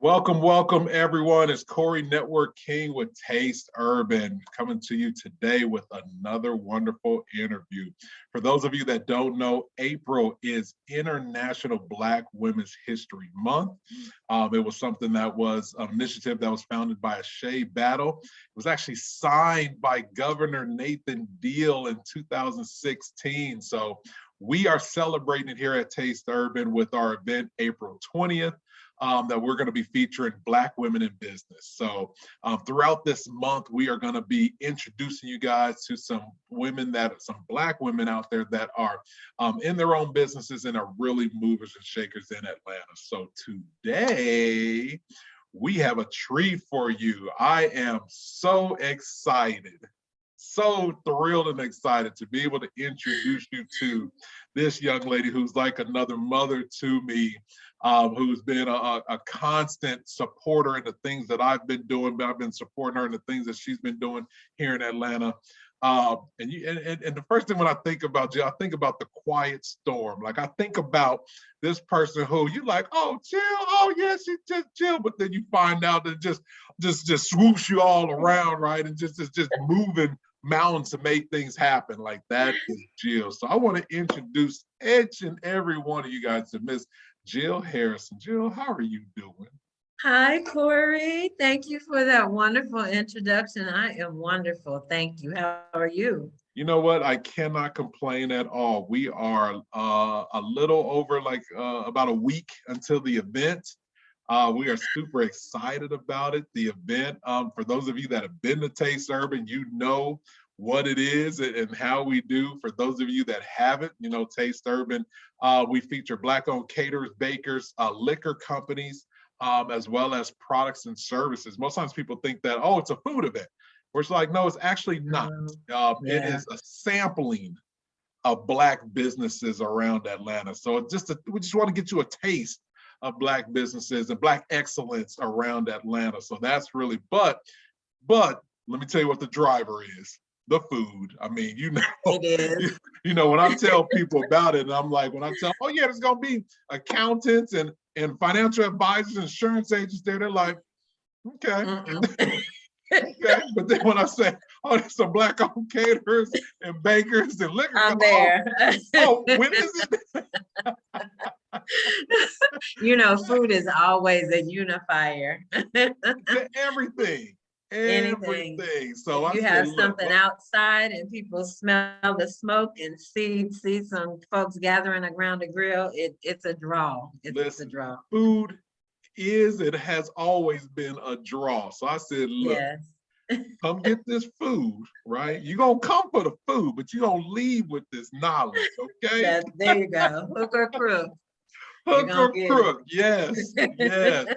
Welcome everyone. It's Corey Network King with Taste Urban coming to you today with another wonderful interview. For those of you that don't know, April is International Black Women's History Month. It was something that was an initiative that was founded by Shea Battle. It was actually signed by Governor Nathan Deal in 2016. So we are celebrating it here at Taste Urban with our event April 20th. That we're going to be featuring Black women in business. So throughout this month, we are going to be introducing you guys to some Black women out there that are in their own businesses and are really movers and shakers in Atlanta. So today, we have a treat for you. I am so excited. So thrilled and excited to be able to introduce you to this young lady who's like another mother to me, who's been a constant supporter in the things that I've been doing, but I've been supporting her in the things that she's been doing here in Atlanta. And the first thing when I think about Jill, I think about the quiet storm. Like I think about this person who you like, oh, Jill, oh yeah, she just Jill, but then you find out that just swoosh you all around, right? And just moving mountains to make things happen. Like that is Jill. So I want to introduce each and every one of you guys to Miss Jill Harrison. Jill, how are you doing? Hi, Corey. Thank you for that wonderful introduction. I am wonderful. Thank you. How are you? You know what? I cannot complain at all. We are a little over about a week until the event. We are super excited about it. The event, for those of you that have been to Taste Urban, you know what it is and how we do. For those of you that haven't, you know, Taste Urban, we feature Black-owned caterers, bakers, liquor companies, as well as products and services. Most times people think that, oh, it's a food event. Where it's like, no, it's actually not. It is a sampling of Black businesses around Atlanta. So we just want to get you a taste of Black businesses and Black excellence around Atlanta. So that's really, but let me tell you what the driver is. The food. I mean, you know, it is. You know, when I tell people about it, and I'm like, when I tell, oh yeah, there's gonna be accountants and financial advisors, insurance agents there, they're like, okay. Okay, but then when I say, oh, there's some Black-owned caterers and bakers and liquor, I'm there. Oh, when is it? You know, food is always a unifier. Everything. Anything. So if you have something outside and people smell the smoke and see some folks gathering around the grill, it's a draw. It's a draw. Food it has always been a draw. So I said, look, come get this food, right? You're going to come for the food, but you're going to leave with this knowledge, okay? There you go. Hook or crook. Hook or crook, yes,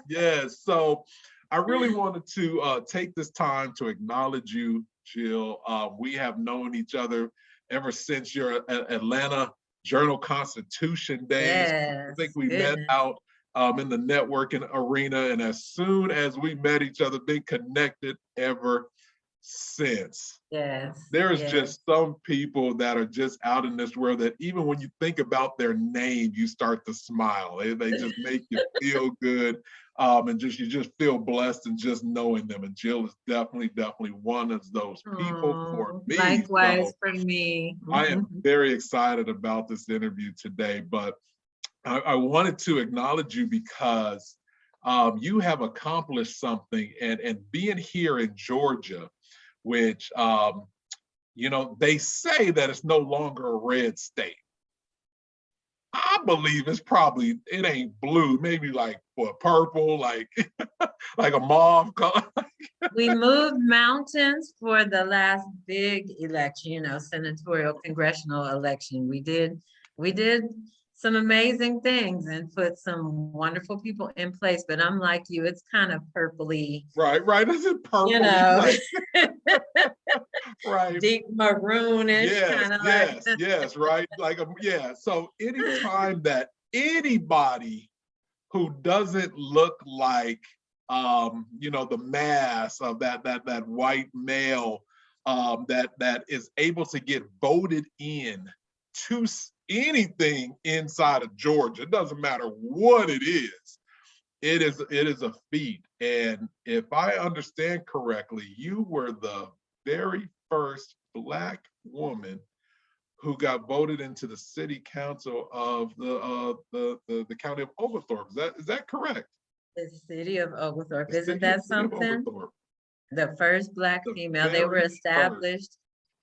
yes. So I really wanted to take this time to acknowledge you, Jill. We have known each other ever since your Atlanta Journal-Constitution days. I think we met out in the networking arena, and as soon as we met each other, been connected ever since. There's just some people that are just out in this world that even when you think about their name, you start to smile. They just make you feel good, and you just feel blessed and just knowing them. And Jill is definitely one of those people for me. Likewise for me. I am very excited about this interview today, but I wanted to acknowledge you because you have accomplished something, and being here in Georgia, which, you know, they say that it's no longer a red state. I believe it ain't blue, maybe like what, purple, like like a mauve color. We moved mountains for the last big election, you know, senatorial congressional election. We did some amazing things and put some wonderful people in place, but I'm like you, it's kind of purpley. Right. Is it purple? You know, right. Deep maroonish, kind of like. Yes, right. Like, So anytime that anybody who doesn't look like, you know, the mass of that white male, that is able to get voted in to anything inside of Georgia, it doesn't matter what it is, it is a feat. And if I understand correctly, you were the very first Black woman who got voted into the city council of the county of Oglethorpe. Is that correct? The city of Oglethorpe, The isn't city, that city of something? Oglethorpe, The first Black the female, they were very first. established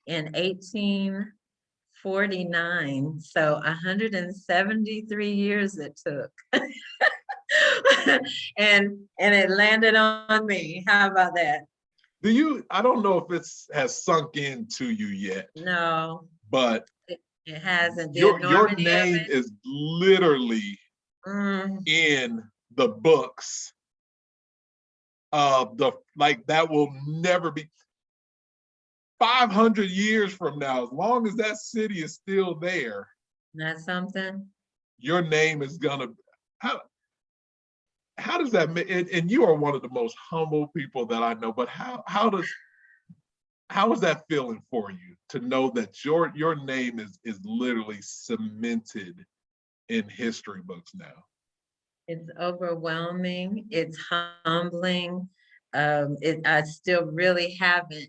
in 1849, so 173 years it took. And it landed on me. How about that? I don't know if it's has sunk into you yet, No, but it hasn't. The your enormity of name it. is literally Mm, in the books of the, like, that will never be 500 years from now, as long as that city is still there, that's something. your name is gonna, how how does that make, and you are one of the most humble people that I know, but how is that feeling for you to know that your name is literally cemented in history books now? It's overwhelming. It's humbling. I still really haven't,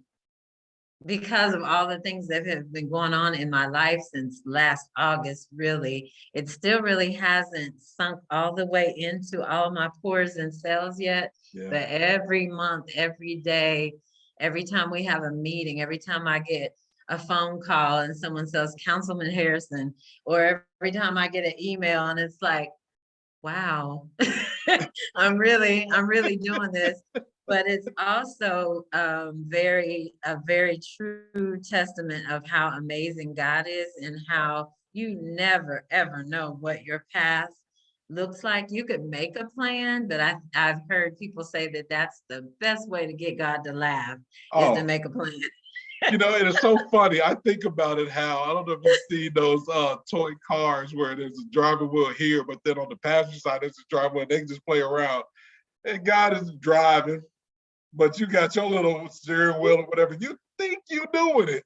because of all the things that have been going on in my life since last August, really, it still really hasn't sunk all the way into all my pores and cells yet. Yeah. But every month, every day, every time we have a meeting, every time I get a phone call and someone says Councilman Harrison, or every time I get an email and it's like, wow, I'm really doing this. But it's also a very true testament of how amazing God is, and how you never ever know what your path looks like. You could make a plan, but I've heard people say that that's the best way to get God to laugh, is to Oh, make a plan. it is so funny. I think about it how, I don't know if you see those toy cars where there's a driver wheel here, but then on the passenger side there's a driver wheel, they can just play around. And God is driving, but you got your little steering wheel or whatever. You think you're doing it.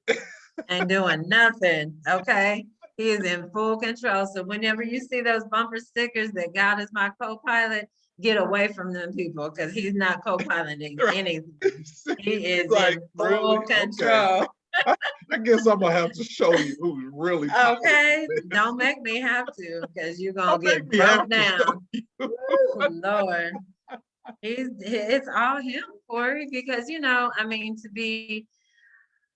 Ain't doing nothing, okay? He is in full control. So whenever you see those bumper stickers that God is my co-pilot, get away from them people, because he's not co-piloting Right. anything. He It's is like, in really? full Okay. control. I guess I'm gonna have to show you who's really piloting Okay, this. don't make me have to, because you're I'll gonna make get me broke have to show down. you. Woo, Lord. It's all him, Corey, because I mean, to be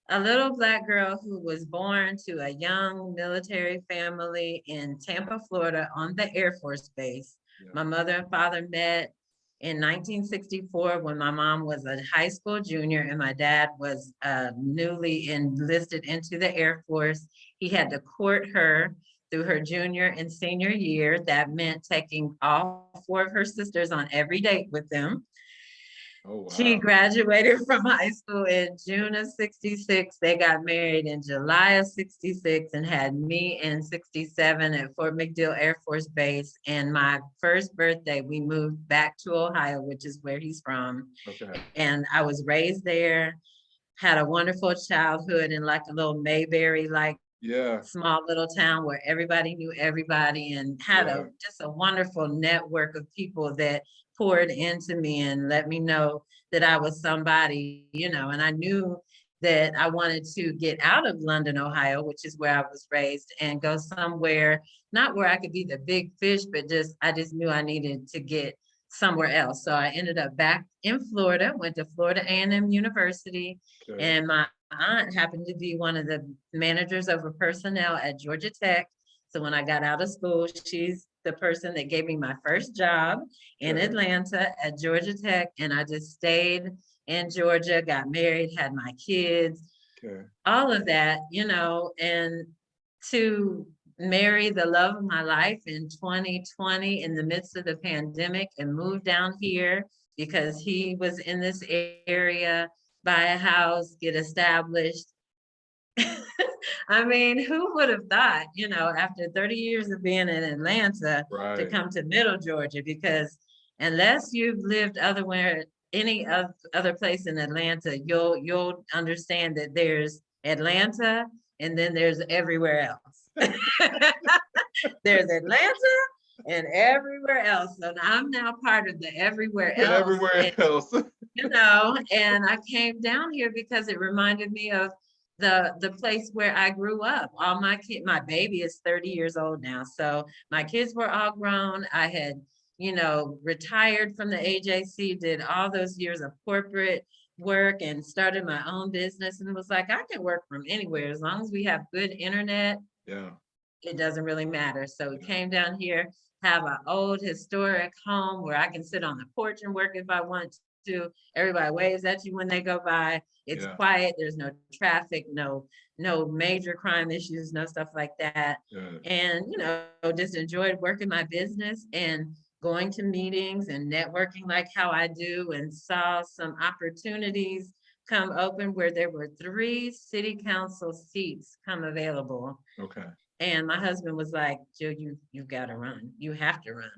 a little Black girl who was born to a young military family in Tampa, Florida, on the Air Force Base. Yeah. My mother and father met in 1964 when my mom was a high school junior and my dad was newly enlisted into the Air Force. He had to court her through her junior and senior year. That meant taking all four of her sisters on every date with them. Oh, She wow. graduated from high school in June of 66. They got married in July of 66 and had me in 67 at Fort McDill Air Force Base. And my first birthday, we moved back to Ohio, which is where he's from. Okay. And I was raised there, had a wonderful childhood in like a little Mayberry, like Yeah. small little town where everybody knew everybody, and had Yeah. just a wonderful network of people that poured into me and let me know that I was somebody, and I knew that I wanted to get out of London, Ohio, which is where I was raised, and go somewhere, not where I could be the big fish, but I just knew I needed to get somewhere else. So I ended up back in Florida, went to Florida A&M University, Okay. and my aunt happened to be one of the managers over personnel at Georgia Tech. So when I got out of school, she's the person that gave me my first job in Okay. Atlanta at Georgia Tech. And I just stayed in Georgia, got married, had my kids, Okay. all of that, and to marry the love of my life in 2020 in the midst of the pandemic and move down here because he was in this area, buy a house, get established. I mean, who would have thought, after 30 years of being in Atlanta, to Right. come to Middle Georgia? Because unless you've lived any other place in Atlanta, you'll understand that there's Atlanta and then there's everywhere else. There's Atlanta and everywhere else. So I'm now part of the everywhere else. Everywhere else. And I came down here because it reminded me of the place where I grew up. All my baby is 30 years old now. So my kids were all grown. I had, retired from the AJC, did all those years of corporate work and started my own business and was like, I can work from anywhere as long as we have good internet. Yeah. It doesn't really matter. So we came down here, have an old historic home where I can sit on the porch and work if I want to. Everybody waves at you when they go by. It's quiet. There's no traffic, no major crime issues, no stuff like that. Yeah. And, just enjoyed working my business and going to meetings and networking like how I do, and saw some opportunities come open where there were 3 city council seats come available. Okay. And my husband was like, Jill, you've got to run. You have to run.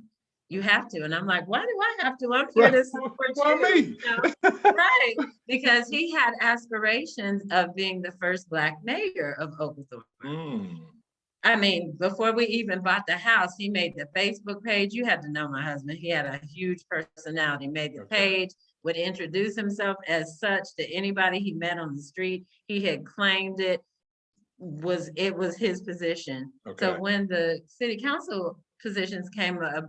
You have to. And I'm like, why do I have to? I'm here to support Why you. me? Right. Because he had aspirations of being the first Black mayor of Oglethorpe. Mm. I mean, before we even bought the house, he made the Facebook page. You had to know my husband. He had a huge personality, made the page, would introduce himself as such to anybody he met on the street. He had claimed it was his position. Okay. So when the city council positions came up,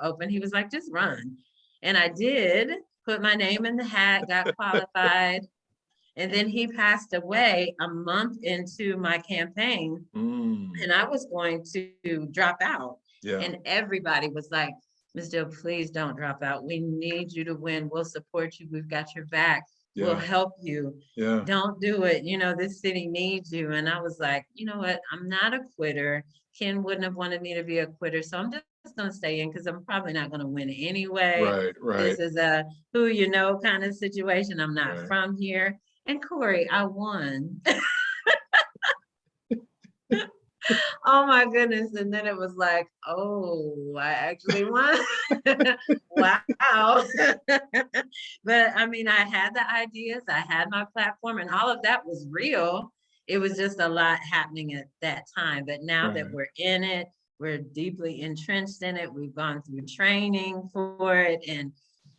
open, he was like, just run. And I did, put my name in the hat, got qualified. And then he passed away a month into my campaign. And I was going to drop out. Yeah. And everybody was like, Ms. Jill, please don't drop out. We need you to win. We'll support you. We've got your back. Yeah. We'll help you. Yeah. Don't do it. This city needs you. And I was like, you know what? I'm not a quitter. Ken wouldn't have wanted me to be a quitter. So I'm just going to stay in because I'm probably not going to win anyway. Right. This is a who you know kind of situation. I'm not from here. And Corey, I won. Oh my goodness. And then it was like, oh, I actually won. Wow. But I mean, I had the ideas, I had my platform, and all of that was real. It was just a lot happening at that time. But now that we're in it, we're deeply entrenched in it. We've gone through training for it and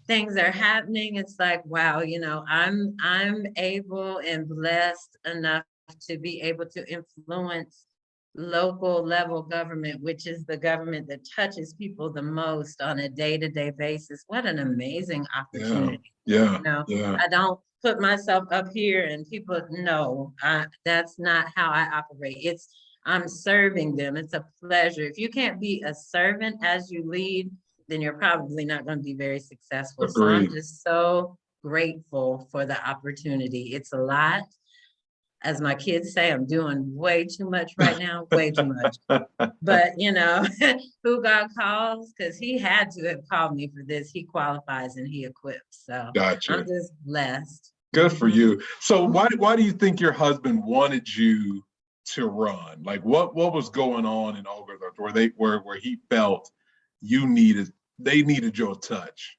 things are happening. It's like, wow, I'm able and blessed enough to be able to influence local level government, which is the government that touches people the most on a day-to-day basis. What an amazing opportunity. Yeah. I don't put myself up here and people know that's not how I operate. I'm serving them. It's a pleasure. If you can't be a servant as you lead, then you're probably not going to be very successful. Agreed. So I'm just so grateful for the opportunity. It's a lot. As my kids say, I'm doing way too much right now, way too much. But who God calls, because he had to have called me for this. He qualifies and he equips. So gotcha. I'm just blessed. Good for you. So why do you think your husband wanted you to run? Like what was going on in Oglethorpe where he felt they needed your touch?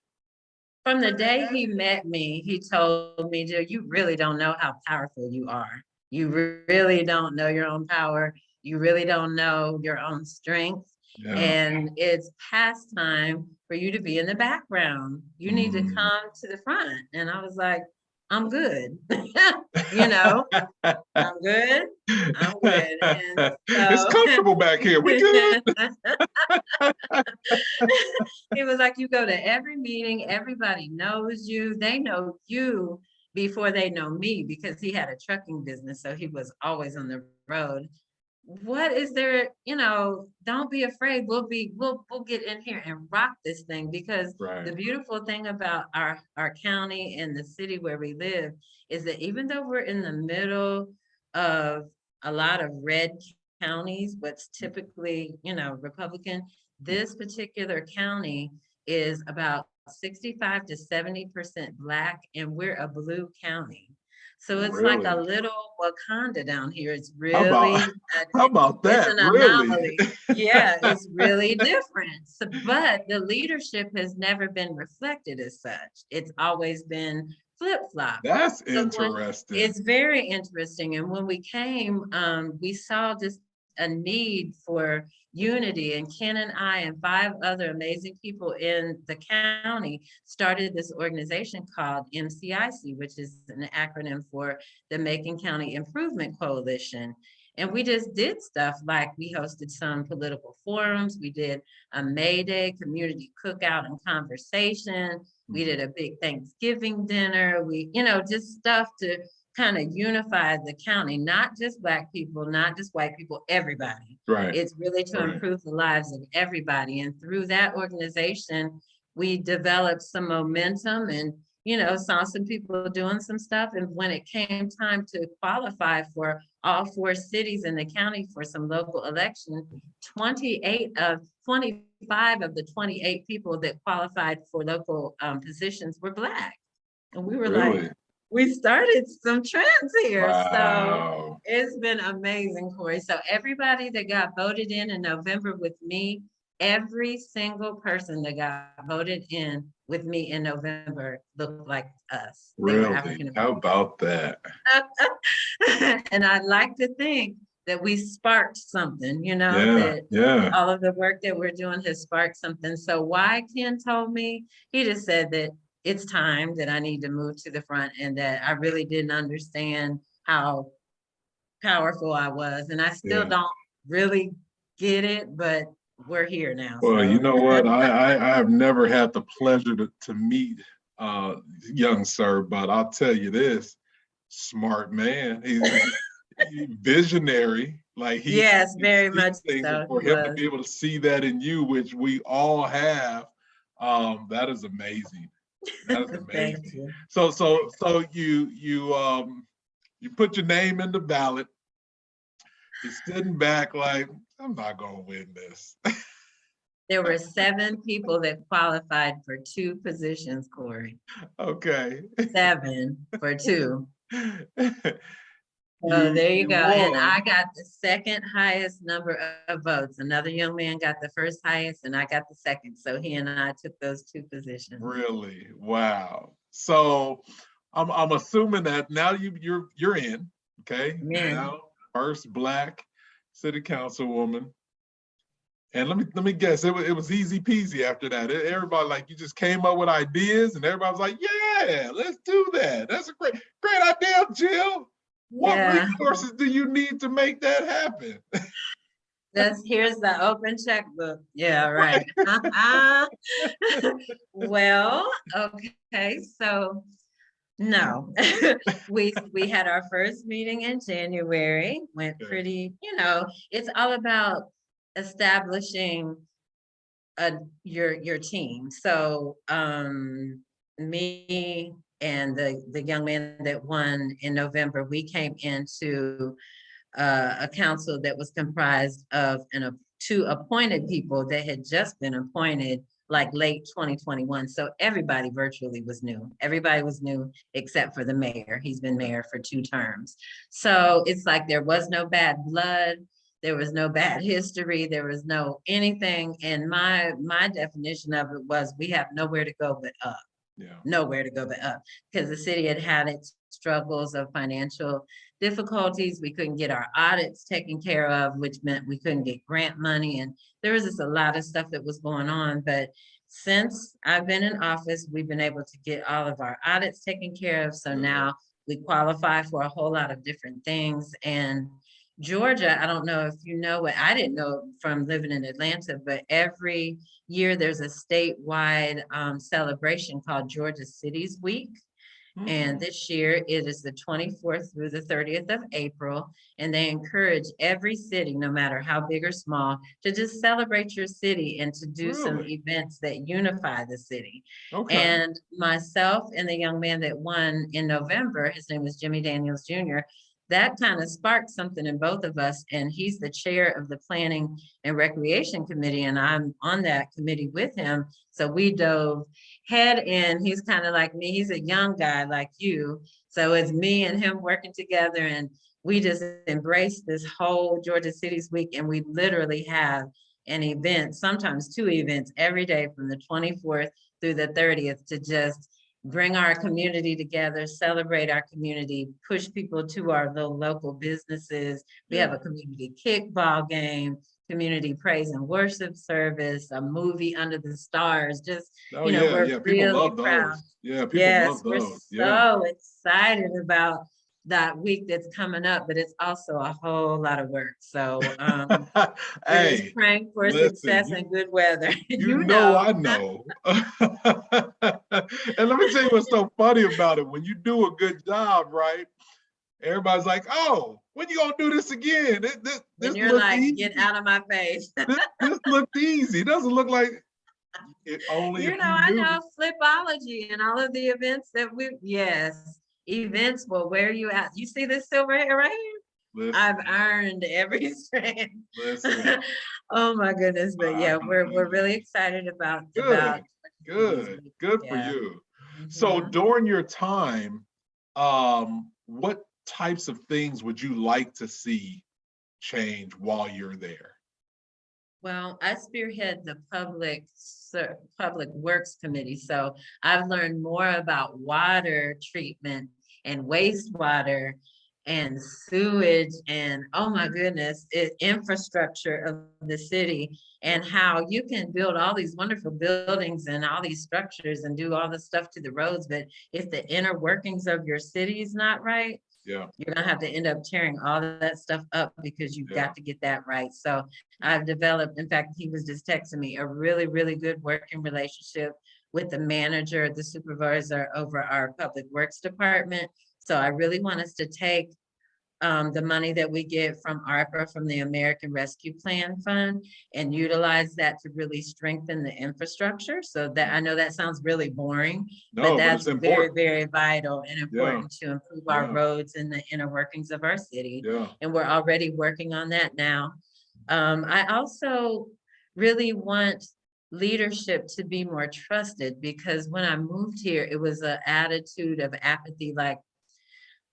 From the day he met me, he told me, Jill, you really don't know how powerful you are. You really don't know your own power. You really don't know your own strength. Yeah. And it's past time for you to be in the background. You need to come to the front. And I was like, I'm good. I'm good. I'm good. And so, it's comfortable back here. We good. He was like, you go to every meeting, everybody knows you. They know you before they know me, because he had a trucking business. So he was always on the road. What is there, don't be afraid. We'll get in here and rock this thing, because the beautiful thing about our county and the city where we live is that even though we're in the middle of a lot of red counties, what's typically, Republican, this particular county is about 65 to 70% Black, and we're a blue county. So it's like a little Wakanda down here. It's really how about that? It's an anomaly. Yeah, it's really different. So, but the leadership has never been reflected as such. It's always been flip-flop. That's interesting. It's very interesting. And when we came, we saw just a need for unity, and Ken and I and 5 other amazing people in the county started this organization called MCIC, which is an acronym for the Macon County Improvement Coalition. And we just did stuff like we hosted some political forums. We did a May Day community cookout and conversation. We did a big Thanksgiving dinner. We, just stuff to kind of unify the county, not just Black people, not just white people, everybody. Right. It's really to Right. improve the lives of everybody. And through that organization, we developed some momentum and, saw some people doing some stuff. And when it came time to qualify for all 4 cities in the county for some local election, 25 of the 28 people that qualified for local positions were Black. And we were Really? like, we started some trends here. Wow. So it's been amazing, Corey. So everybody that got voted in November with me, every single person that got voted in with me in November looked like us. They were Really? African How American. about that? And I'd like to think that we sparked something, Yeah. that all of the work that we're doing has sparked something. So why Ken told me, he just said that it's time that I need to move to the front, and that I really didn't understand how powerful I was. And I still don't really get it, but we're here now. Well, so. you know what? I have never had the pleasure to meet young sir, but I'll tell you this, smart man. He's visionary. Like Yes, very much things, so. and for him to be able to see that in you, which we all have, that is amazing. That is amazing. Thank you. So you put your name in the ballot. You're sitting back like, I'm not gonna win this. There were 7 people that qualified for 2 positions, Corey. Okay. 7 for 2. So there you go. And I got the second highest number of votes. Another young man got the first highest, and I got the second. So he and I took those 2 positions. Really? Wow. So I'm assuming that now you're in, okay? Now, first Black city councilwoman. And let me guess, it was easy peasy after that. Everybody, like, you just came up with ideas, and everybody was like, yeah, let's do that. That's a great idea, Jill. What resources do you need to make that happen? Here's the open checkbook. Yeah, right. Well, okay, so no. we had our first meeting in January, went pretty, it's all about establishing your team. So me and the young man that won in November, we came into a council that was comprised of 2 appointed people that had just been appointed like late 2021. So everybody virtually was new. Everybody was new except for the mayor. He's been mayor for 2 terms. So it's like there was no bad blood. There was no bad history. There was no anything. And my definition of it was we have nowhere to go but up. Nowhere to go but up, because the city had its struggles of financial difficulties. We couldn't get our audits taken care of, which meant we couldn't get grant money. And there was just a lot of stuff that was going on. But since I've been in office, we've been able to get all of our audits taken care of. So now we qualify for a whole lot of different things. And Georgia, I don't know if you know what, I didn't know from living in Atlanta, but every year there's a statewide celebration called Georgia Cities Week. And this year it is the 24th through the 30th of April. And they encourage every city, no matter how big or small, to just celebrate your city and to do some events that unify the city. And myself and the young man that won in November, his name was Jimmy Daniels Jr., that kind of sparked something in both of us. And he's the chair of the Planning and Recreation Committee, and I'm on that committee with him. So we dove head in. He's kind of like me. He's a young guy like you. So it's me and him working together, and we just embraced this whole Georgia Cities Week. And we literally have an event, sometimes 2 events every day from the 24th through the 30th, to just bring our community together, celebrate our community, push people to our little local businesses. We have Yeah. a community kickball game, community praise and worship service, a movie under the stars. Just, Oh yeah, we're yeah. People really love proud. those. Yeah, people love Yes, we're those. Yeah. so excited about that week that's coming up, but it's also a whole lot of work. So we're just Hey, praying for listen, success and good weather. you You know know. I know. And let me tell you what's so funny about it. When you do a good job, right? Everybody's like, "Oh, when you gonna do this again? This When you're looked like, get easy. out of my face. This looked easy. It doesn't look like it, only if you I knew." know flipology and all of the events that yes, events will wear you out. You see this silver hair right here? I've Listen, earned every strand. listen. Oh my goodness. But I yeah, can we're really imagine. excited about Good, cities good, week. good for Yeah. you. So Mhm. during your time, what types of things would you like to see change while you're there? Well, I spearhead the public works committee, so I've learned more about water treatment and wastewater and sewage and oh my goodness, infrastructure of the city and how you can build all these wonderful buildings and all these structures and do all the stuff to the roads, but if the inner workings of your city is not right, Yeah, you're gonna have to end up tearing all of that stuff up because you've yeah, got to get that right. So I've developed, in fact, he was just texting me, a really, really good working relationship with the manager, the supervisor over our public works department. So I really want us to take the money that we get from ARPA, from the American Rescue Plan Fund, and utilize that to really strengthen the infrastructure. So that I know that sounds really boring, but no, but it's that's very, important. very vital and Yeah, important to improve our yeah, roads and the inner workings of our city. yeah, And we're already working on that now. I also really want leadership to be more trusted because when I moved here, it was an attitude of apathy, like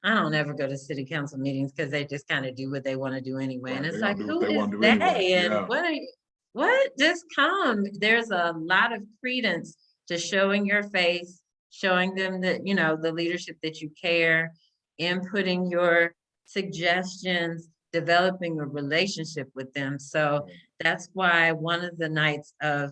I don't ever go to city council meetings because they just kind of do what they want to do anyway. And right. They're it's gonna like, do what who they is want to do anyway. they? And Yeah, what are you, what? Just come. There's a lot of credence to showing your face, showing them that, the leadership that you care, inputting your suggestions, developing a relationship with them. So that's why one of the nights of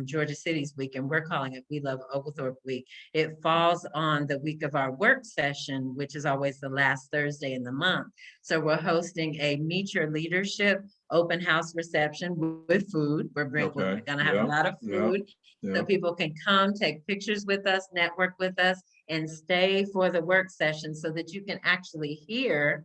Georgia City's week, and we're calling it We Love Oglethorpe Week, it falls on the week of our work session, which is always the last Thursday in the month. So we're hosting a Meet Your Leadership open house reception with food. We're okay. gonna have a Yeah, lot of yeah, food. So yeah. people can come, take pictures with us, network with us, and stay for the work session so that you can actually hear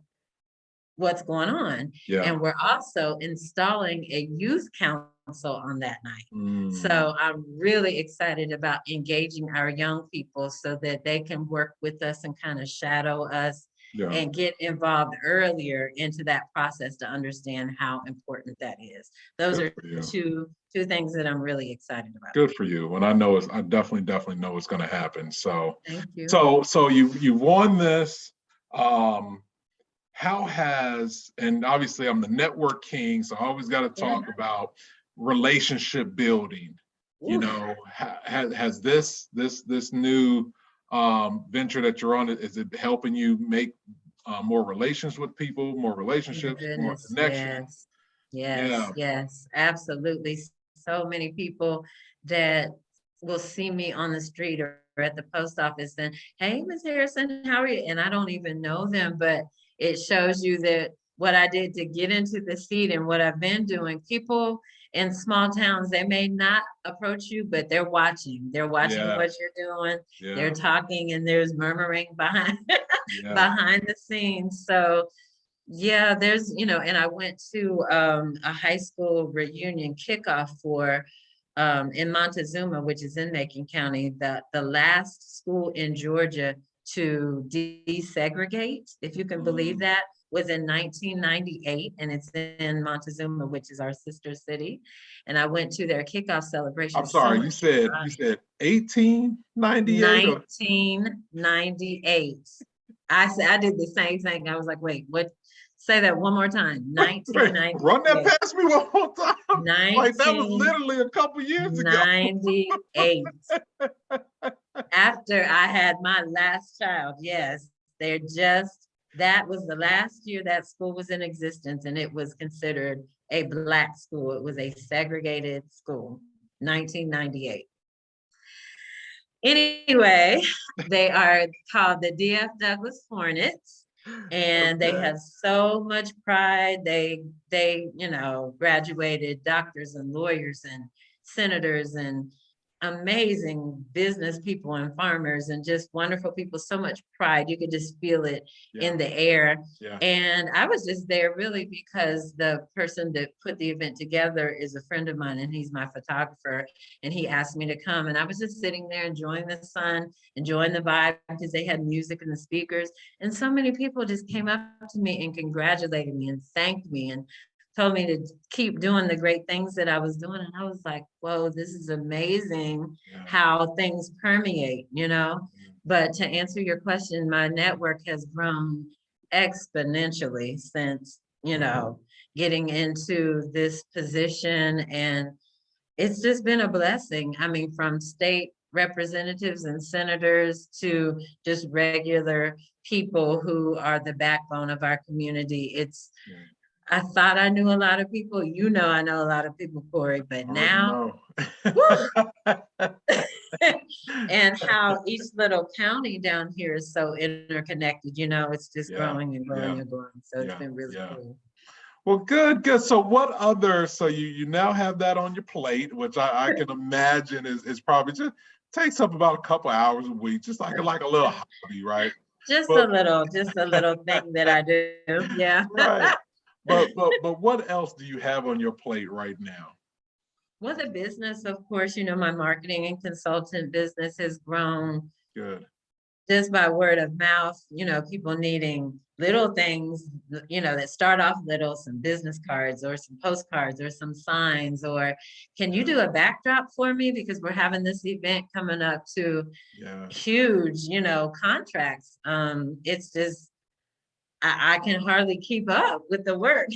what's going on. Yeah. And we're also installing a youth council on that night. Mm, So I'm really excited about engaging our young people so that they can work with us and kind of shadow us yeah. and get involved earlier into that process to understand how important that is. Those Good are for you. two things that I'm really excited about. Good for you. And I definitely know it's going to happen. So, Thank you. so you won this. Um, how has, and obviously I'm the network king, so I always got to Yeah. talk about relationship building. You Oof. know, has this new venture that you're on, is it helping you make more relations with people, more Oh my relationships, more goodness, connection? yes, yes, Yeah. yes, absolutely. So many people that will see me on the street or at the post office and, hey, Miss Harrison, how are you? And I don't even know them, but it shows you that what I did to get into the seat and what I've been doing. People in small towns, they may not approach you, but they're watching. They're watching what Yes. you're doing. They're Yeah. talking and there's murmuring behind Yeah. behind the scenes. So yeah, and I went to a high school reunion kickoff for in Montezuma, which is in Macon County, the last school in Georgia to desegregate, if you can believe Mm. that, was in 1998, and it's in Montezuma, which is our sister city. And I went to their kickoff celebration. I'm So sorry, much you pride. said 1898 or 1998. I did the same thing. I was like, wait, what? Say that one more time. wait, run that 1998. past me one more time. Like that was literally a couple years ago. 1998. After I had my last child, yes, that was the last year that school was in existence, and it was considered a Black school. It was a segregated school, 1998. Anyway, they are called the DF Douglas Hornets, and they Okay. have so much pride. They graduated doctors and lawyers and senators and amazing business people and farmers and just wonderful people. So much pride. You could just feel it Yeah. in the air. Yeah. And I was just there really because the person that put the event together is a friend of mine, and he's my photographer, and he asked me to come, and I was just sitting there enjoying the sun, enjoying the vibe, because they had music and the speakers, and so many people just came up to me and congratulated me and thanked me and told me to keep doing the great things that I was doing. And I was like, whoa, this is amazing Yeah. how things permeate. But to answer your question, my network has grown exponentially since, getting into this position, and it's just been a blessing. I mean, from state representatives and senators to just regular people who are the backbone of our community. Yeah. I thought I knew a lot of people. I know a lot of people, Corey, but Already now, know. woo, and how each little county down here is so interconnected, it's just Yeah. growing and growing Yeah. and growing. So it's Yeah. been really Yeah. cool. Well, good, good. So so you now have that on your plate, which I can imagine is probably just takes up about a couple hours a week, just like a little hobby, right? Just a But little, just a little thing that I do. Yeah. right. But what else do you have on your plate right now? Well, the business, of course, my marketing and consultant business has grown Good. just by word of mouth, people needing little things, that start off little, some business cards or some postcards or some signs, or can you do a backdrop for me? Because we're having this event coming up to Yeah. huge, contracts. It's just, I can hardly keep up with the work.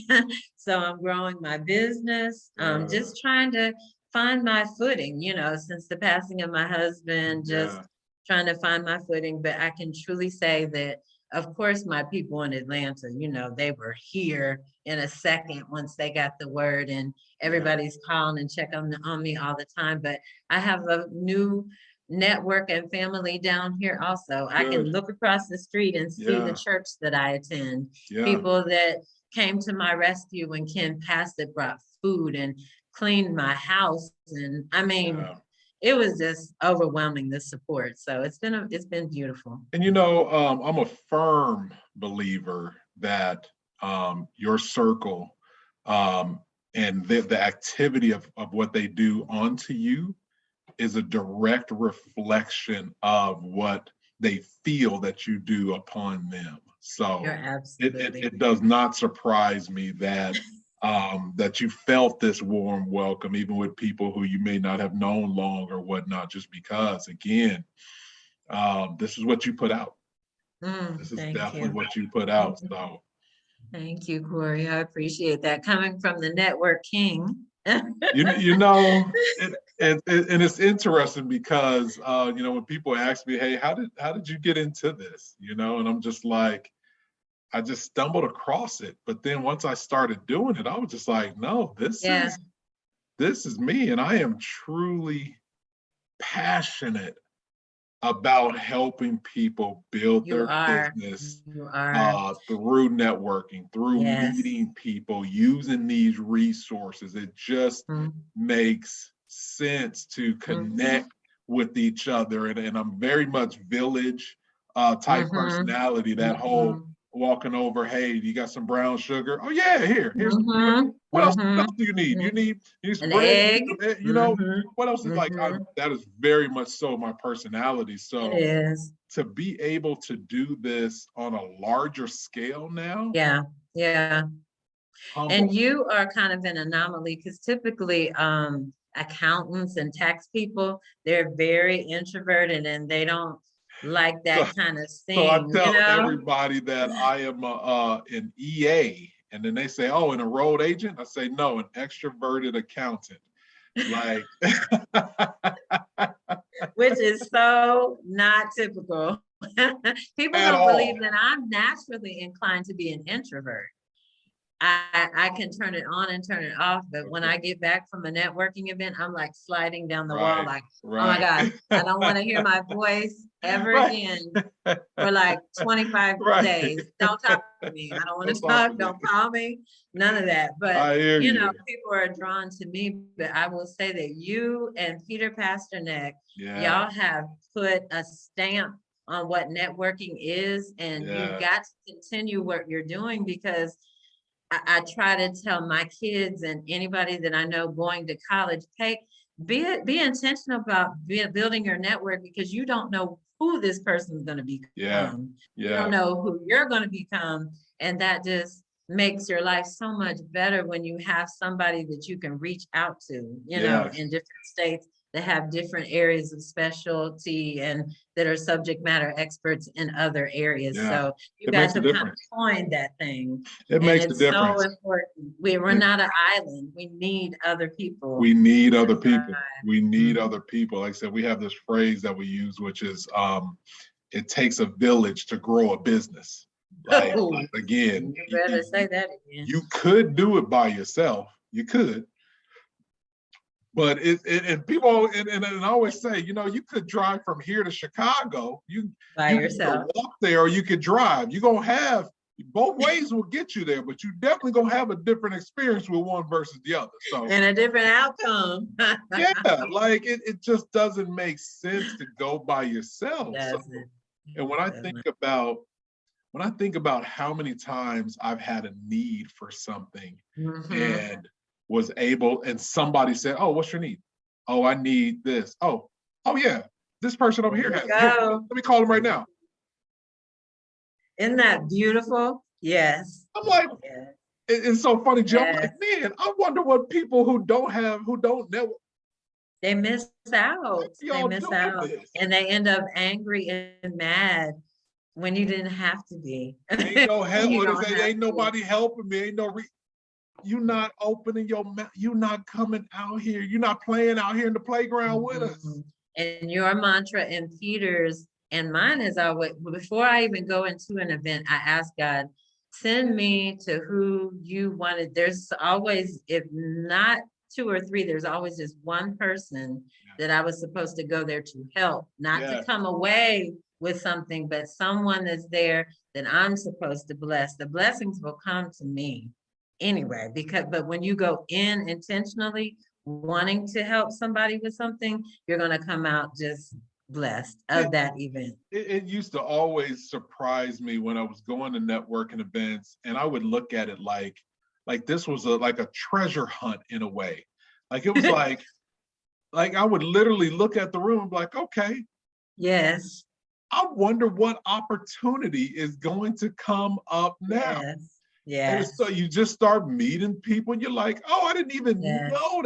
So I'm growing my business, Yeah. just trying to find my footing, since the passing of my husband, just Yeah. trying to find my footing. But I can truly say that, of course, my people in Atlanta, they were here in a second once they got the word, and Yeah. everybody's calling and checking on me all the time. But I have a new network and family down here also. I can Good. look across the street and see the Yeah. church that I attend, Yeah. people that came to my rescue when Ken passed, that brought food and cleaned my house. And I mean, Yeah. it was just overwhelming, the support. So it's been beautiful. And I'm a firm believer that your circle and the activity of what they do onto you is a direct reflection of what they feel that you do upon them. So You're absolutely it does not surprise me that that you felt this warm welcome, even with people who you may not have known long or whatnot, just because, again, this is what you put out. This is Thank definitely you. what you put out. So Thank you, Corey. I appreciate that. Coming from the network king. you know, and it's interesting because when people ask me, hey, how did you get into this? And I'm just like, I just stumbled across it. But then once I started doing it, I was just like, no, Yeah. this is me, and I am truly passionate about helping people build You their are. business You are. through networking, through Yes. meeting people, using these resources. It just Mm-hmm. makes sense to connect with each other. And I'm very much village type Mm-hmm. personality, that whole Mm-hmm. walking over, hey, you got some brown sugar? Oh yeah, here's some sugar. Mm-hmm. What else Mm-hmm. do you need? You Mm-hmm. need some An bread, you egg. need some egg, Mm-hmm. what else is like Mm-hmm. that is very much so my personality. It So is. to be able to do this on a larger scale now, Yeah. Yeah. And humble. you are kind of an anomaly, because typically accountants and tax people, they're very introverted and they don't like So, that kind of so I thing, tell everybody that I am an EA, and then they say, "Oh, an enrolled agent." I say, "No, an extroverted accountant." Like, which which is so not typical. People At don't believe all. that I'm naturally inclined to be an introvert. I can turn it on and turn it off, but when I get back from a networking event, I'm like sliding down the wall, Right, like, oh my right. God, I don't want to hear my voice ever Right. again for like 25 Right. days. Don't talk to me. I don't want Don't to talk to talk. me. Don't call me. None of that. But I hear you know, you. people are drawn to me. But I will say that you and Peter Pasternak, Yeah, y'all have put a stamp on what networking is, and you've yeah, got to continue what you're doing because I try to tell my kids and anybody that I know going to college, hey, be intentional about building your network because you don't know who this person's going to yeah, become. You don't yeah, know who you're going to become. And that just makes your life so much better when you have somebody that you can reach out to, you know, yes. in different states that have different areas of specialty and that are subject matter experts in other areas. Yeah. So you It guys makes a have kind of difference. coined that thing. It And makes a it's so difference. important. We're It- not an island. We need other people we need to other people. thrive. We need Mhm. other people. Like I said, we have this phrase that we use, which is it takes a village to grow a business. Like Oh, again, you better say that again. you could do it by yourself. You could, but and people and I always say, you know, you could drive from here to Chicago. By You could either yourself. walk there or you could drive. You're gonna have both ways will get you there, but you definitely gonna have a different experience with one versus the other. So And a different outcome. yeah, like it just doesn't make sense to go by yourself. So Doesn't. and Doesn't. when I think about how many times I've had a need for something Mhm. and was able, and somebody said, "Oh, what's your need? Oh, I need this. Oh yeah, this person over There here you has it. Here, go. let me call him right now." Isn't that beautiful? Yes. I'm like, Yes. it's so funny, Joe. I'm Yes. like, man, I wonder what people who don't network, They miss why out. They y'all miss doing out. this? And they end up angry and mad when you didn't have to be. Ain't no help. You What is don't that? have Ain't to. nobody helping me. Ain't no you not opening your mouth. You not coming out here. You not playing out here in the playground with us. Mhm. And your mantra and Peter's and mine is always before I even go into an event, I ask God, send me to who you wanted. There's always, if not two or three, there's always just one person that I was supposed to go there to help, not to Yes. come away with something, but someone that's there that I'm supposed to bless. The blessings will come to me anyway, because but when you go in intentionally wanting to help somebody with something, you're going to come out just blessed of It, that event. it used to always surprise me when I was going to networking events and I would look at it like this was like a treasure hunt in a way. Like it was like I would literally look at the room and be like, okay, Yes, I wonder what opportunity is going to come up now. yes, And so yes, you just start meeting people and you're like, oh, I didn't even yes. know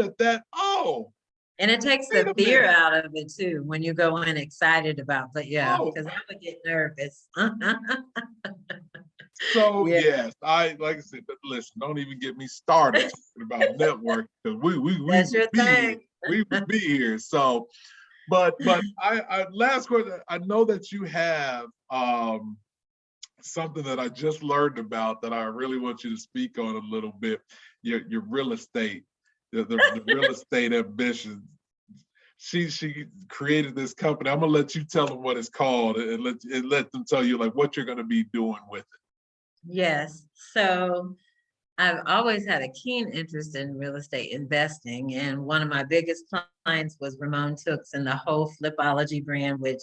oh, And it takes wait the a fear minute. out of it too when you go in excited about, but yeah, Oh, because I would get nervous. so Yeah, yes, I like I said, but listen, don't even get me started talking about network because we that's would your be here. thing. We would be here. So, but I last question, I know that you have something that I just learned about that I really want you to speak on a little bit. Your real estate, the real estate ambitions. She created this company. I'm gonna let you tell them what it's called and let them tell you like what you're gonna be doing with it. Yes. So I've always had a keen interest in real estate investing, and one of my biggest clients was Ramon Tooks and the whole Flipology brand, which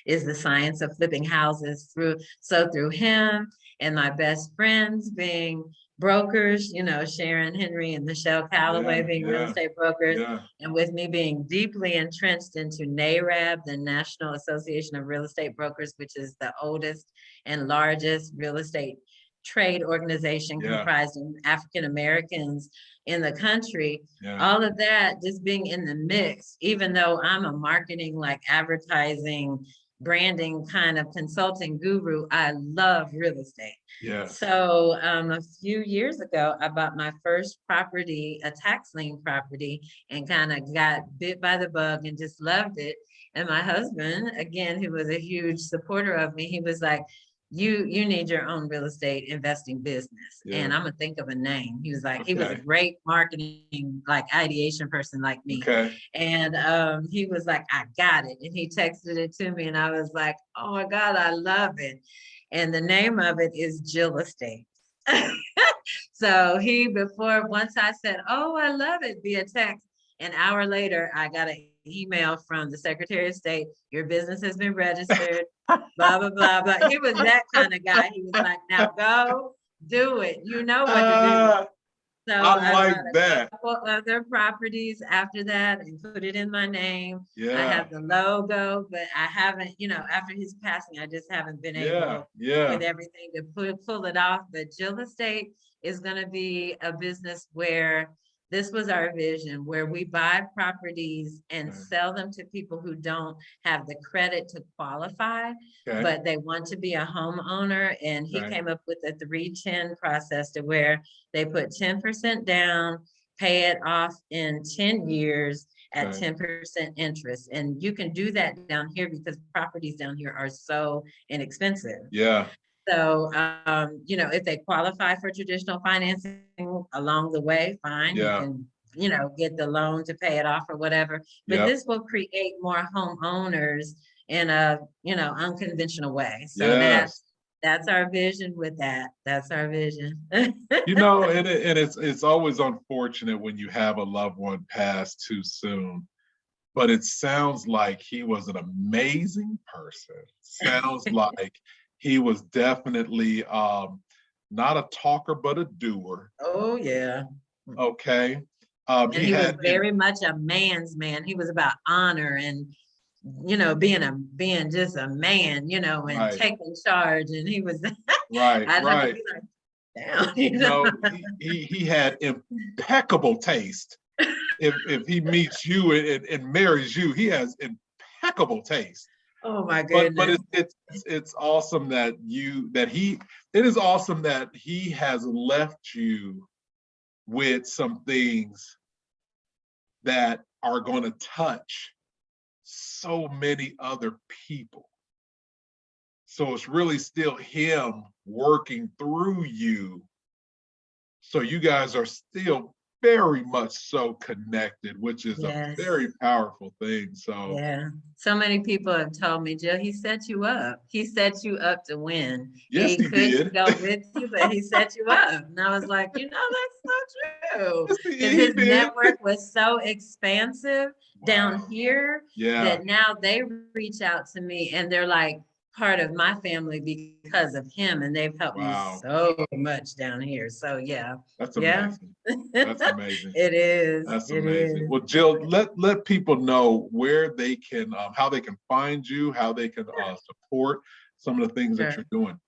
is the science of flipping houses through him and my best friends being brokers, you know, Sharon Henry and Michelle Calloway Yeah, being real yeah, estate brokers, yeah, and with me being deeply entrenched into NARAB, the National Association of Real Estate Brokers, which is the oldest and largest real estate trade organization yeah, comprised of African Americans in the country. yeah, All of that just being in the mix, even though I'm a marketing, like advertising branding kind of consulting guru. I love real estate. Yes. So a few years ago, I bought my first property, a tax lien property, and kind of got bit by the bug and just loved it. And my husband, again, who was a huge supporter of me, he was like, you need your own real estate investing business. Yeah. And I'm gonna think of a name. He was like, he was a Okay. great marketing, like ideation person like me. Okay. And he was like, I got it. And he texted it to me, and I was like, oh my God, I love it. And the name of it is Jill Estate. So once I said, oh, I love it via text, an hour later, I got an email from the Secretary of State, your business has been registered, blah, blah, blah, blah. He was that kind of guy. He was like, now go do it. You know what to do. So I I like bought a that. couple other properties after that and put it in my name. I Yeah. have the logo, but I haven't, after his passing, I just haven't been Yeah. able Yeah. with everything to pull it off. But Jill Estate is going to be a business where this was our vision, where we buy properties and Okay. sell them to people who don't have the credit to qualify, Okay. but they want to be a homeowner. And he Okay. came up with a 3-10 process to where they put 10% down, pay it off in 10 years at Okay. 10% interest. And you can do that down here because properties down here are so inexpensive. Yeah. So, if they qualify for traditional financing along the way, fine, you Yeah. can, get the loan to pay it off or whatever. But Yep. this will create more homeowners in a, unconventional way. So Yes. that's our vision with that. That's our vision. And it's always unfortunate when you have a loved one pass too soon. But it sounds like he was an amazing person. Sounds like he was definitely not a talker, but a doer. Oh, yeah. Okay. And He he was had, very much a man's man. He was about honor and, being just a man, and right, taking charge. And he was, right, I'd have to right. be like, damn, No, he had impeccable taste. If he meets you and marries you, he has impeccable taste. Oh my But goodness. it's awesome that it is awesome that he has left you with some things that are going to touch so many other people. So it's really still him working through you. So you guys are still very much so connected, which is a Yes. very powerful thing. So Yeah. So many people have told me, Jill, he set you up. He set you up to win. yes, he couldn't did. go with you, but he set you up. And I was like, that's so true. Yes, Because he his did. network was so expansive down Wow. here Yeah. that now they reach out to me and they're like part of my family because of him. And they've helped me Wow. so much down here. So yeah. That's Yeah. amazing. That's amazing. It is. That's It amazing. is. Well, Jill, let people know where they can, how they can find you, how they can support some of the things that Sure. you're doing.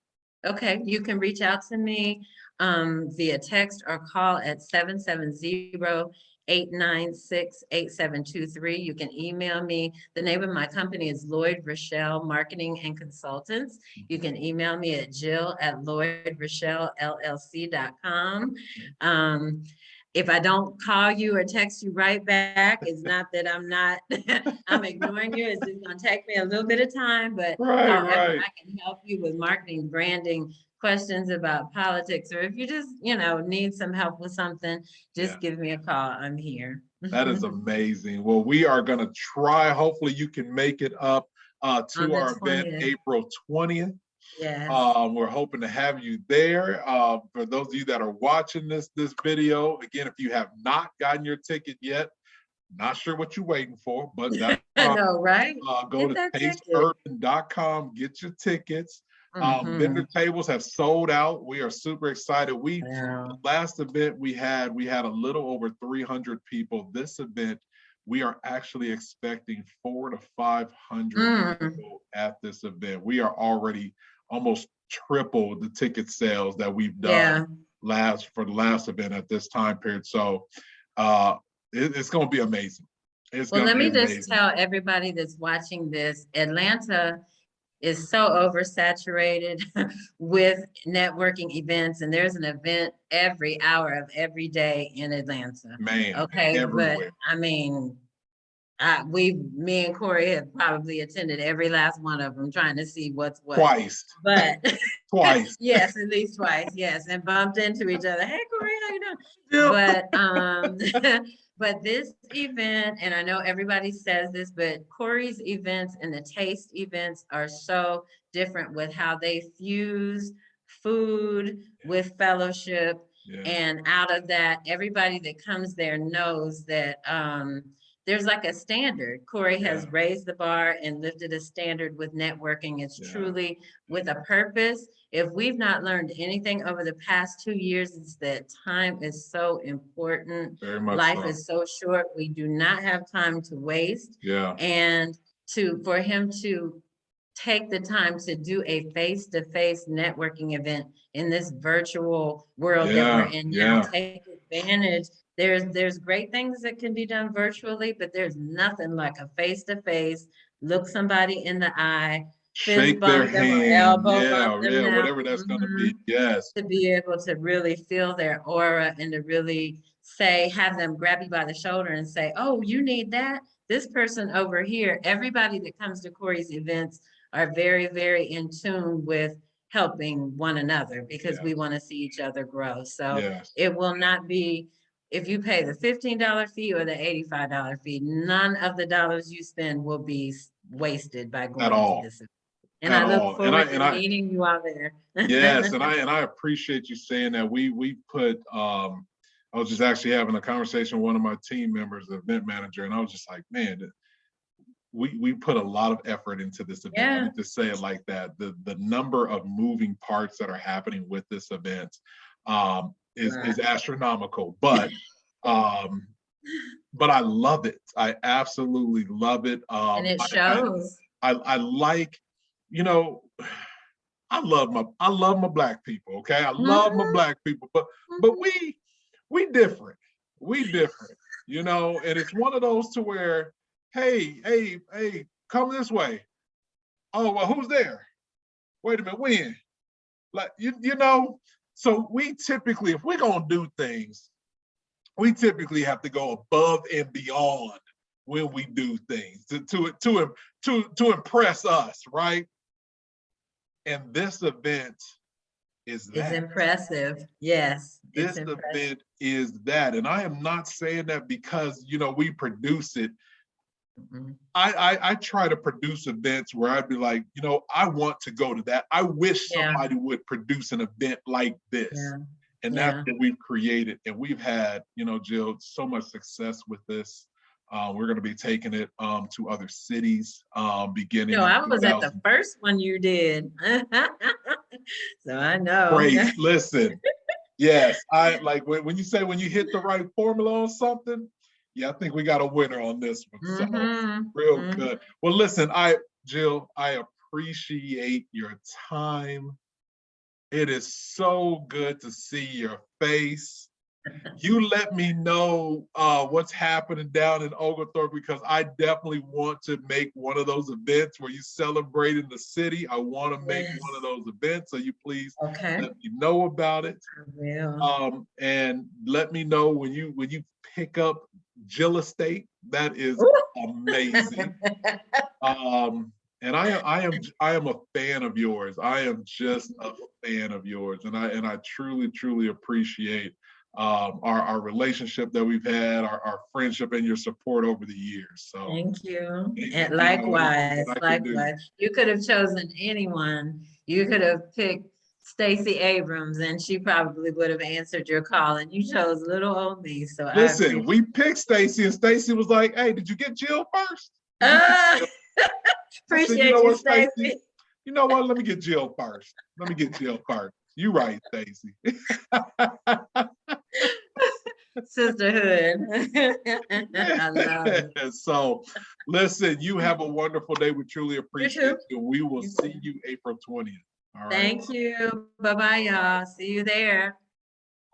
Okay, you can reach out to me via text or call at 770-896-8723. You can email me. The name of my company is Lloyd Rochelle Marketing and Consultants. You can email me at jill@lloydrochellellc.com. If I don't call you or text you right back, it's not that I'm not, I'm ignoring you. It's just gonna take me a little bit of time, but however, Right. I can help you with marketing, branding, questions about politics, or if you just, need some help with something, just give me a call. I'm here. That is amazing. Well, we are going to try. Hopefully, you can make it up to our event 20th. April 20th. Yes. We're hoping to have you there. For those of you that are watching this video, again, if you have not gotten your ticket yet, not sure what you're waiting for, but that's I know, right? go Get to that ticket. tasteurban.com, get your tickets. Vendor tables have sold out. We are super excited. Wow. Last event we had a little over 300 people. This event, we are actually expecting 400 to 500 people at this event. We are already almost triple the ticket sales that we've done for the last event at this time period. So it's going to be amazing. Well, let me just tell everybody that's watching this, Atlanta is so oversaturated with networking events, and there's an event every hour of every day in Atlanta. Man, Okay, but everywhere. I mean, me and Corey have probably attended every last one of them, trying to see what's what. Twice. But Twice. yes, at least twice, yes, and bumped into each other. Hey, Corey, how you doing? Yep. But but this event, and I know everybody says this, but Corey's events and the taste events are so different with how they fuse food with fellowship. Yeah. And out of that, everybody that comes there knows that there's like a standard. Corey Yeah. has raised the bar and lifted a standard with networking. It's Yeah. truly with a purpose. If we've not learned anything over the past 2 years, it's that time is so important. Very much Life so. is so short. We do not have time to waste. Yeah. And for him to take the time to do a face-to-face networking event in this virtual world that we're in now, take advantage. There's great things that can be done virtually, but there's nothing like a face-to-face, look somebody in the eye, fist Shake their bump them or hand. elbow bump them Yeah, now. whatever that's gonna be. Yes. To be able to really feel their aura and to really say, have them grab you by the shoulder and say, oh, you need that? This person over here, everybody that comes to Corey's events are very, very in tune with helping one another because we want to see each other grow. So Yes. it will not be, if you pay the $15 fee or the $85 fee, none of the dollars you spend will be wasted by going At to all. this event. And At I look all. forward to meeting you out there. Yes, and I appreciate you saying that. We put I was just actually having a conversation with one of my team members, the event manager, and I was just like, man, we put a lot of effort into this event. Yeah. Let me just say it like that. The number of moving parts that are happening with this event is astronomical, but I love it. I absolutely love it. And it shows. I like, you know, I love my black people. Okay, I love my black people, but we different. We different, you know. And it's one of those to where, hey, come this way. Oh well, who's there? Wait a minute, when? Like you know. So we typically, if we're gonna do things, we typically have to go above and beyond when we do things to impress us, right? And this event is that. It's impressive. Yes. This event is that. And I am not saying that because, you know, we produce it. I try to produce events where I'd be like, you know, I want to go to that. I wish somebody would produce an event like this. And that's what we've created. And we've had, you know, Jill, so much success with this. We're going to be taking it to other cities beginning. No, I was at the first one you did. So I know. Great. Listen, yes, I like when you say when you hit the right formula on something, yeah, I think we got a winner on this one. So real good. Well, listen, Jill, I appreciate your time. It is so good to see your face. You let me know what's happening down in Oglethorpe because I definitely want to make one of those events where you celebrate in the city. I want to make one of those events. So you please let me know about it. I will. And let me know when you pick up Jill Estate. That is amazing. And I am a fan of yours. I am just a fan of yours, and I truly appreciate our relationship that we've had, our friendship, and your support over the years. So thank you. And likewise. You could have chosen anyone. You could have picked Stacey Abrams, and she probably would have answered your call. And you chose little old me. So listen, we picked Stacey, and Stacey was like, "Hey, did you get Jill first?" Appreciate you, Stacey. You know what? Let me get Jill first. You right, Stacey. Sisterhood. I love it. So, listen, you have a wonderful day. We truly appreciate you. We will see you April 20th. All right. Thank you. Bye-bye, y'all. See you there.